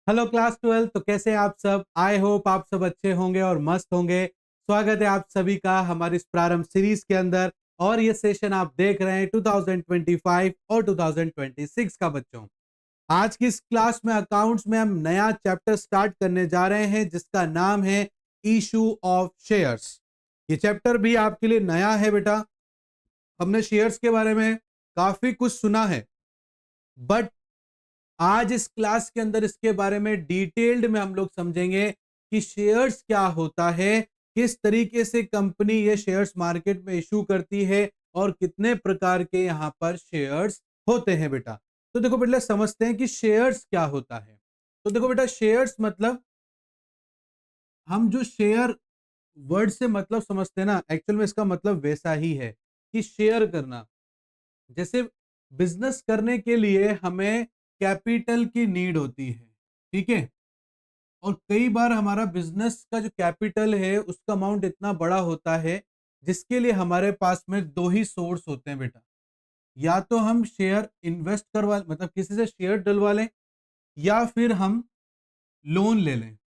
Hello class 12। तो कैसे हैं आप सब? आई होप आप सब अच्छे होंगे और मस्त होंगे। स्वागत है आप सभी का हमारी इस प्रारंभ सीरीज के अंदर। और ये सेशन आप देख रहे हैं 2025 और 2026 का बच्चों। आज की इस क्लास में अकाउंट्स में हम नया चैप्टर स्टार्ट करने जा रहे हैं जिसका नाम है इशू ऑफ शेयर्स। ये चैप्टर भी आपके लिए नया है बेटा। हमने शेयर्स के बारे में काफी कुछ सुना है, बट आज इस क्लास के अंदर इसके बारे में डिटेल्ड में हम लोग समझेंगे कि शेयर्स क्या होता है, किस तरीके से कंपनी ये शेयर्स मार्केट में इशू करती है और कितने प्रकार के यहाँ पर शेयर्स होते हैं बेटा। तो देखो बेटा, समझते हैं कि शेयर्स क्या होता है। तो देखो बेटा, शेयर्स मतलब हम जो शेयर वर्ड से मतलब समझते हैं ना, एक्चुअल में इसका मतलब वैसा ही है कि शेयर करना। जैसे बिजनेस करने के लिए हमें कैपिटल की नीड होती है, ठीक है। और कई बार हमारा बिजनेस का जो कैपिटल है उसका अमाउंट इतना बड़ा होता है जिसके लिए हमारे पास में दो ही सोर्स होते हैं बेटा। या तो हम शेयर इन्वेस्ट करवा मतलब किसी से शेयर डलवा लें, या फिर हम लोन ले लें।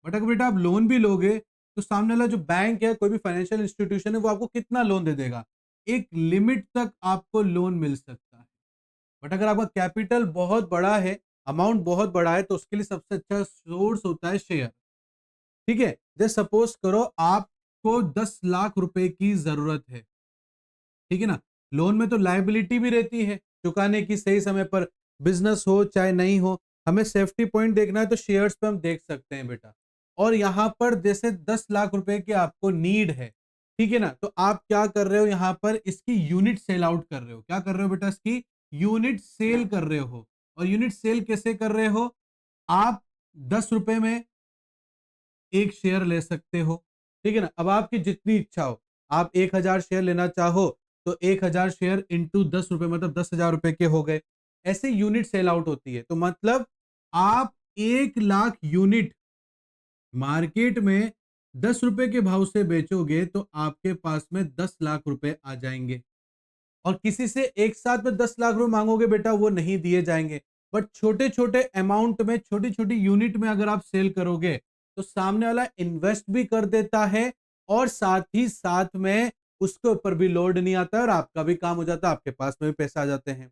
बट अगर बेटा आप लोन भी लोगे तो सामने वाला जो बैंक है, कोई भी फाइनेंशियल इंस्टीट्यूशन है, वो आपको कितना लोन दे देगा? एक लिमिट तक आपको लोन मिल सकता है। बट अगर आपका कैपिटल बहुत बड़ा है, अमाउंट बहुत बड़ा है, तो उसके लिए सबसे अच्छा सोर्स होता है शेयर। ठीक है। जैसे सपोज करो आपको 10 लाख रुपए की जरूरत है, ठीक है ना। लोन में तो लायबिलिटी भी रहती है चुकाने की सही समय पर, बिजनेस हो चाहे नहीं हो। हमें सेफ्टी पॉइंट देखना है तो शेयर्स पे हम देख सकते हैं बेटा। और यहाँ पर जैसे 10 लाख रुपए की आपको नीड है, ठीक है ना, तो आप क्या कर रहे हो, यहाँ पर इसकी यूनिट सेल आउट कर रहे हो। क्या कर रहे हो बेटा? इसकी यूनिट सेल कर रहे हो। और यूनिट सेल कैसे कर रहे हो? आप 10 रुपए में एक शेयर ले सकते हो, ठीक है ना। अब आपकी जितनी इच्छा हो, आप 1,000 शेयर लेना चाहो तो 1,000 शेयर इंटू 10 रुपए मतलब 10,000 रुपए के हो गए। ऐसे यूनिट सेल आउट होती है। तो मतलब आप 1 लाख यूनिट मार्केट में 10 रुपए के भाव से बेचोगे तो आपके पास में 10 लाख रुपए आ जाएंगे। और किसी से एक साथ में 10 लाख रुपए मांगोगे बेटा, वो नहीं दिए जाएंगे। बट छोटे छोटे अमाउंट में, छोटी छोटी यूनिट में अगर आप सेल करोगे तो सामने वाला इन्वेस्ट भी कर देता है और साथ ही साथ में उसके ऊपर भी लोड नहीं आता है और आपका भी काम हो जाता है, आपके पास में भी पैसा आ जाते हैं।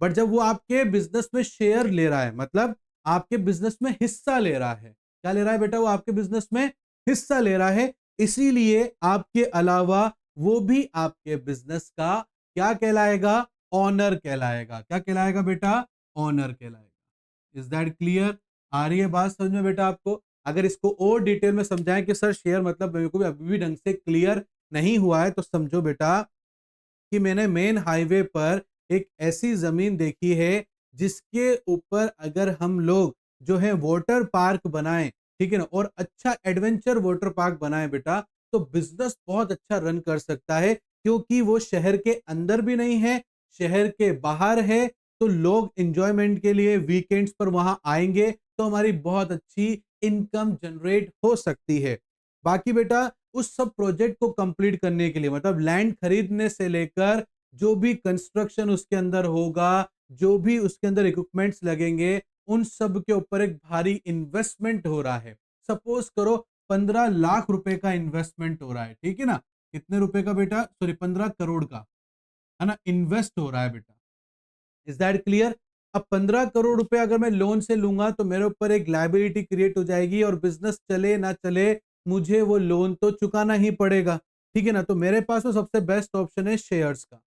बट जब वो आपके बिजनेस में शेयर ले रहा है, मतलब आपके बिजनेस में हिस्सा ले रहा है। क्या ले रहा है बेटा? वो आपके बिजनेस में हिस्सा ले रहा है। इसीलिए आपके अलावा वो भी आपके बिजनेस का क्या कहलाएगा? ऑनर कहलाएगा। क्या कहलाएगा बेटा? ऑनर कहलाएगा। Is that clear? आ रही है बात समझ में बेटा आपको? अगर इसको और डिटेल में समझाएं कि सर शेयर मतलब मेरे को भी अभी भी ढंग से क्लियर नहीं हुआ है, तो समझो बेटा कि मैंने मेन हाईवे पर एक ऐसी जमीन देखी है जिसके ऊपर अगर हम लोग जो है वाटर पार्क बनाएं, ठीक है ना, और अच्छा एडवेंचर वाटर पार्क बनाएं बेटा, तो बिजनेस बहुत अच्छा रन कर सकता है। क्योंकि वो शहर के अंदर भी नहीं है, शहर के बाहर है। तो लोग एंजॉयमेंट के लिए वीकेंड्स पर वहां आएंगे तो हमारी बहुत अच्छी इनकम जनरेट हो सकती है। बाकी बेटा उस सब प्रोजेक्ट को कंप्लीट करने के लिए, मतलब लैंड खरीदने से लेकर जो भी कंस्ट्रक्शन उसके अंदर होगा, जो भी उसके अंदर इक्विपमेंट्स लगेंगे, उन सब के ऊपर एक भारी इन्वेस्टमेंट हो रहा है। सपोज करो 15 लाख रुपए का इन्वेस्टमेंट हो रहा है, ठीक है ना। कितने रुपए का बेटा? सॉरी, 15 करोड़ का, है ना, इन्वेस्ट हो रहा है बेटा। Is that clear? अब 15 करोड़ रुपए अगर मैं लोन से लूंगा तो मेरे ऊपर एक लायबिलिटी क्रिएट हो जाएगी और बिजनेस चले ना चले मुझे वो लोन तो चुकाना ही पड़ेगा, ठीक है ना। तो मेरे पास तो सबसे बेस्ट ऑप्शन है शेयर्स का,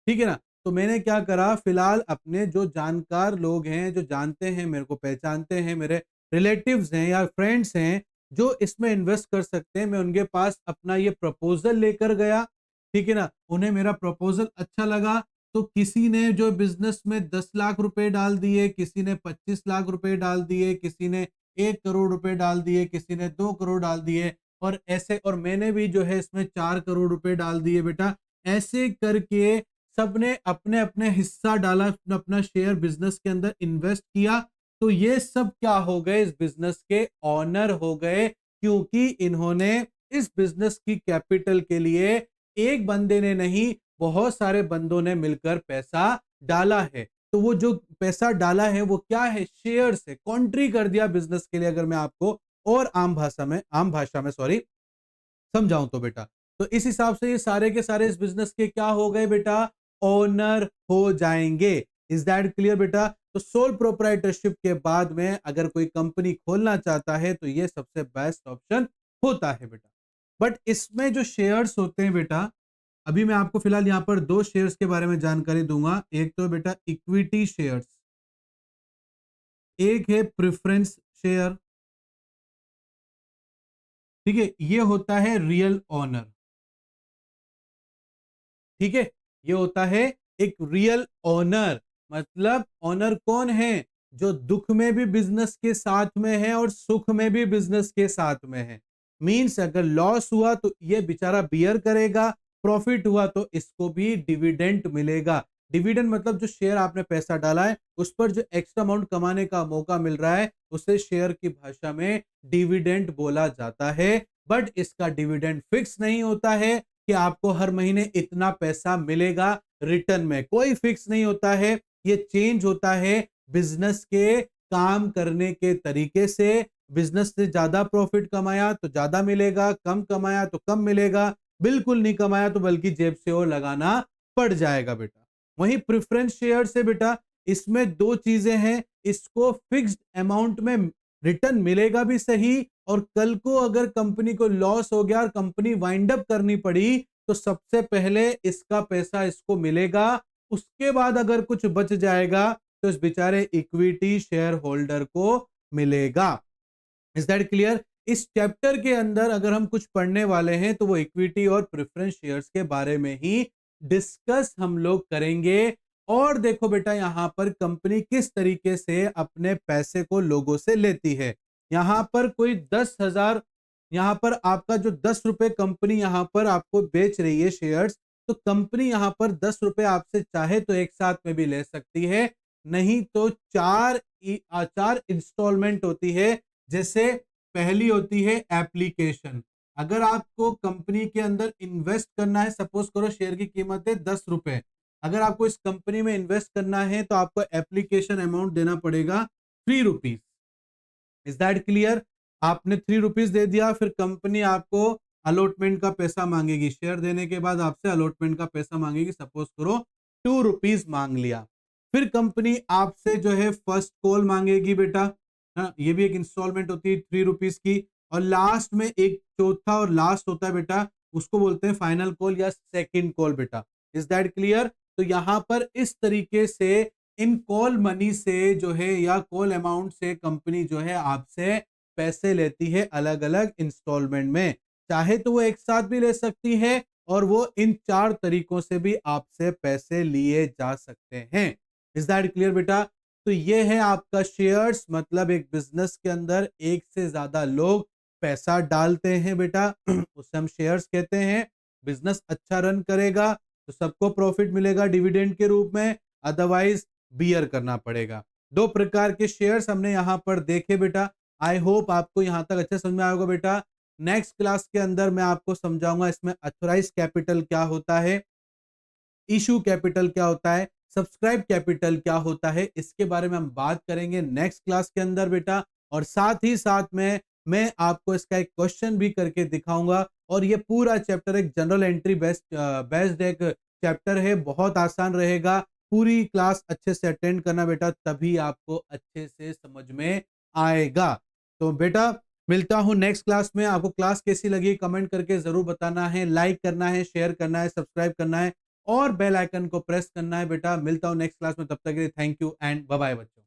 ठीक है ना। तो मैंने क्या करा, फिलहाल अपने जो जानकार लोग हैं, जो जानते हैं, मेरे को पहचानते हैं, मेरे रिलेटिव्स हैं या फ्रेंड्स हैं जो इसमें इन्वेस्ट कर सकते हैं, मैं उनके पास अपना ये प्रपोजल लेकर गया, ठीक है ना। उन्हें मेरा प्रपोजल अच्छा लगा तो किसी ने जो बिजनेस में 10 लाख रुपए डाल दिए, किसी ने 25 लाख रुपए डाल दिए, किसी ने 1 करोड़ रुपए डाल दिए, किसी ने 2 करोड़ डाल दिए, और ऐसे, और मैंने भी जो है इसमें 4 करोड़ रुपए डाल दिए बेटा। ऐसे करके सबने अपने अपने हिस्सा डाला, अपना शेयर बिजनेस के अंदर इन्वेस्ट किया। तो ये सब क्या हो गए? इस बिजनेस के ऑनर हो गए, क्योंकि इन्होंने इस बिजनेस की कैपिटल के लिए एक बंदे ने नहीं, बहुत सारे बंदों ने मिलकर पैसा डाला है। तो वो जो पैसा डाला है वो क्या है, शेयर से कॉन्ट्री कर दिया बिजनेस के लिए। अगर मैं आपको और आम भाषा में सॉरी समझाऊं तो बेटा, तो इस हिसाब से ये सारे के सारे इस बिजनेस के क्या हो गए बेटा, ओनर हो जाएंगे। इज दैट क्लियर बेटा? तो सोल प्रोप्राइटरशिप के बाद में अगर कोई कंपनी खोलना चाहता है तो ये सबसे बेस्ट ऑप्शन होता है बेटा। बट इसमें जो शेयर्स होते हैं बेटा, अभी मैं आपको फिलहाल यहां पर दो शेयर्स के बारे में जानकारी दूंगा। एक तो बेटा इक्विटी शेयर्स, एक है प्रेफरेंस शेयर। ठीक है, ये होता है रियल ऑनर। ठीक है, ये होता है एक रियल ऑनर। मतलब ऑनर कौन है, जो दुख में भी बिजनेस के साथ में है और सुख में भी बिजनेस के साथ में है। मींस अगर लॉस हुआ तो ये बेचारा बियर करेगा, प्रॉफिट हुआ तो इसको भी डिविडेंड मिलेगा। डिविडेंड मतलब जो शेयर आपने पैसा डाला है उस पर जो एक्स्ट्रा अमाउंट कमाने का मौका मिल रहा है उसे शेयर की भाषा में डिविडेंड बोला जाता है। बट इसका डिविडेंड फिक्स नहीं होता है कि आपको हर महीने इतना पैसा मिलेगा रिटर्न में, कोई फिक्स नहीं होता है। ये चेंज होता है बिजनेस के काम करने के तरीके से। बिजनेस से ज्यादा प्रॉफिट कमाया तो ज्यादा मिलेगा, कम कमाया तो कम मिलेगा, बिल्कुल नहीं कमाया तो बल्कि जेब से और लगाना पड़ जाएगा बेटा। वहीं प्रेफरेंस शेयर से बेटा, इसमें दो चीजें हैं। इसको फिक्स्ड अमाउंट में रिटर्न मिलेगा भी सही, और कल को अगर कंपनी को लॉस हो गया और कंपनी वाइंड अप करनी पड़ी तो सबसे पहले इसका पैसा इसको मिलेगा। उसके बाद अगर कुछ बच जाएगा तो इस बेचारे इक्विटी शेयर होल्डर को मिलेगा। Is that clear? इस चैप्टर के अंदर अगर हम कुछ पढ़ने वाले हैं तो वो इक्विटी और प्रेफरेंस शेयर्स के बारे में ही डिस्कस हम लोग करेंगे। और देखो बेटा, यहां पर कंपनी किस तरीके से अपने पैसे को लोगों से लेती है। यहां पर कोई 10,000, यहां पर आपका जो 10 रुपए कंपनी यहां पर आपको बेच रही है शेयर्स, तो कंपनी यहां पर 10 रुपए आपसे चाहे तो एक साथ में भी ले सकती है, नहीं तो चार इंस्टॉलमेंट होती है। जैसे पहली होती है एप्लीकेशन। अगर आपको कंपनी के अंदर इन्वेस्ट करना है, सपोज करो शेयर की कीमत है 10 रुपए, अगर आपको इस कंपनी में इन्वेस्ट करना है तो आपको एप्लीकेशन अमाउंट देना पड़ेगा 3 रुपीज। Is that clear? आपने 3 रुपीज दे दिया, फिर कंपनी आपको अलॉटमेंट का पैसा मांगेगी। शेयर देने के बाद आपसे अलॉटमेंट का पैसा मांगेगी, सपोज करो 2 रुपीज मांग लिया। फिर कंपनी आपसे जो है फर्स्ट कॉल मांगेगी बेटा। हाँ, ये भी एक इंस्टॉलमेंट होती है 3 रुपीज की। और लास्ट में एक चौथा और लास्ट होता है बेटा, उसको बोलते हैं फाइनल कॉल या सेकंड कॉल बेटा। Is that clear? तो यहां पर इस तरीके से इन कॉल मनी से जो है या कॉल अमाउंट से कंपनी जो है आपसे पैसे लेती है अलग अलग इंस्टॉलमेंट में। चाहे तो वो एक साथ भी ले सकती है और वो इन 4 तरीकों से भी आपसे पैसे लिए जा सकते हैं। इज दैट क्लियर बेटा? तो ये है आपका शेयर्स, मतलब एक बिजनेस के अंदर एक से ज्यादा लोग पैसा डालते हैं बेटा उसे हम शेयर्स कहते हैं। बिजनेस अच्छा रन करेगा तो सबको प्रॉफिट मिलेगा डिविडेंड के रूप में, अदरवाइज बियर करना पड़ेगा। दो प्रकार के शेयर्स हमने यहां पर देखे बेटा। आई होप आपको यहां तक अच्छे समझ में आएगा बेटा। नेक्स्ट क्लास के अंदर मैं आपको समझाऊंगा इसमें अथोराइज कैपिटल क्या होता है, इशू कैपिटल क्या होता है, सब्सक्राइब कैपिटल क्या होता है, इसके बारे में हम बात करेंगे नेक्स्ट क्लास के अंदर बेटा। और साथ ही साथ में मैं आपको इसका एक क्वेश्चन भी करके दिखाऊंगा। और ये पूरा चैप्टर एक जनरल एंट्री बेस्ड एक चैप्टर है, बहुत आसान रहेगा। पूरी क्लास अच्छे से अटेंड करना बेटा, तभी आपको अच्छे से समझ में आएगा। तो बेटा मिलता हूं नेक्स्ट क्लास में। आपको क्लास कैसी लगी कमेंट करके जरूर बताना है, लाइक करना है, शेयर करना है, सब्सक्राइब करना है और बेल आइकन को प्रेस करना है बेटा। मिलता हूं नेक्स्ट क्लास में, तब तक के लिए thank you and bye bye बच्चों।